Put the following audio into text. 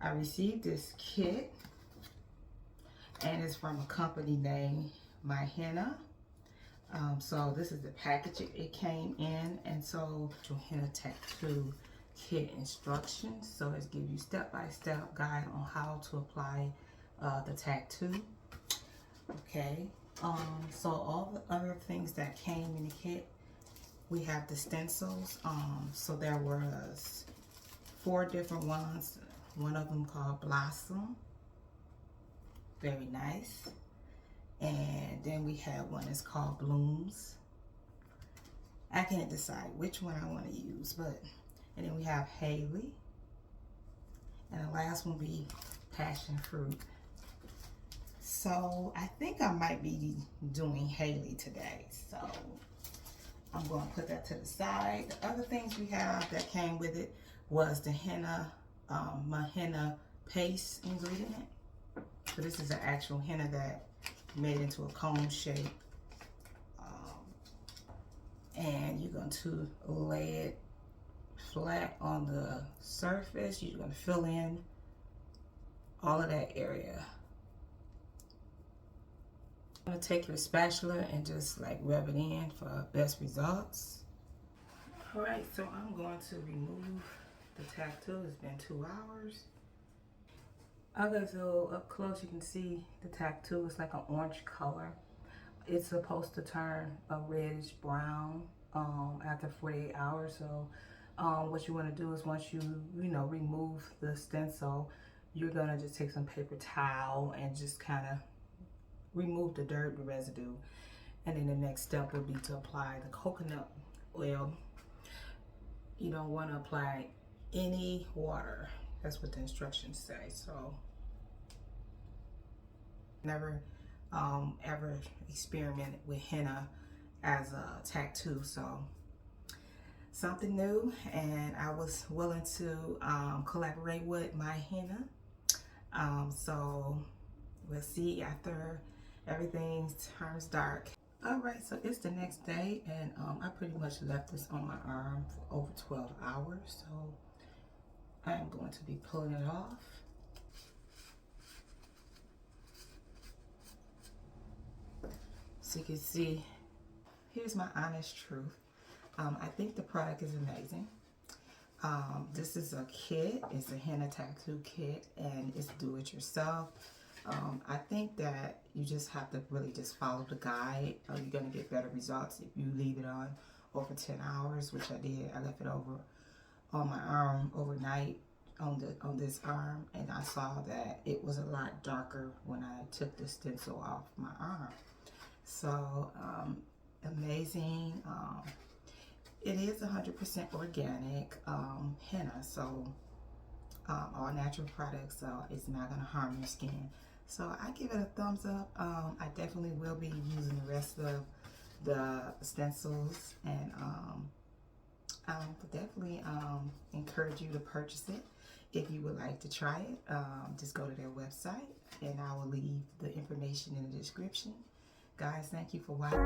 I received this kit, and it's from a company named Mihenna. So this is the package it came in, and so Henna Tattoo Kit instructions. So it gives you step-by-step guide on how to apply the tattoo. Okay. So all the other things that came in the kit, we have the stencils. So there was 4 different ones. One of them called Blossom. Very nice. And then we have one that's called Blooms. I can't decide which one I want to use, but, and then we have Haley. And the last one will be Passion Fruit. So I think I might be doing Haley today. So I'm going to put that to the side. The other things we have that came with it was the henna, Mihenna paste ingredient. So this is an actual henna that made into a cone shape, and you're going to lay it flat on the surface. You're going to fill in all of that area. I'm going to take your spatula and just like rub it in for best results. All right, so I'm going to remove the tattoo. It's been 2 hours. Okay, so up close you can see the tattoo. It's like an orange color. It's supposed to turn a reddish brown after 48 hours. So what you want to do is once you remove the stencil, you're gonna just take some paper towel and just kind of remove the dirt, the residue, and then the next step would be to apply the coconut oil. You don't want to apply any water. That's what the instructions say. So never ever experimented with henna as a tattoo, so something new, and I was willing to collaborate with Mihenna. So we'll see after everything turns dark. All right, so it's the next day, and I pretty much left this on my arm for over 12 hours. So I'm going to be pulling it off. So you can see, here's my honest truth. I think the product is amazing. This is a kit. It's a henna tattoo kit, and it's do-it-yourself. I think that you just have to really just follow the guide. You're going to get better results if you leave it on over 10 hours, which I did. I left it over on my arm overnight on this arm, and I saw that it was a lot darker when I took the stencil off my arm. So amazing. It is 100% organic henna, so all natural products, so it's not going to harm your skin. So I give it a thumbs up. I definitely will be using the rest of the stencils, and I would definitely encourage you to purchase it. If you would like to try it, just go to their website, and I will leave the information in the description. Guys, thank you for watching.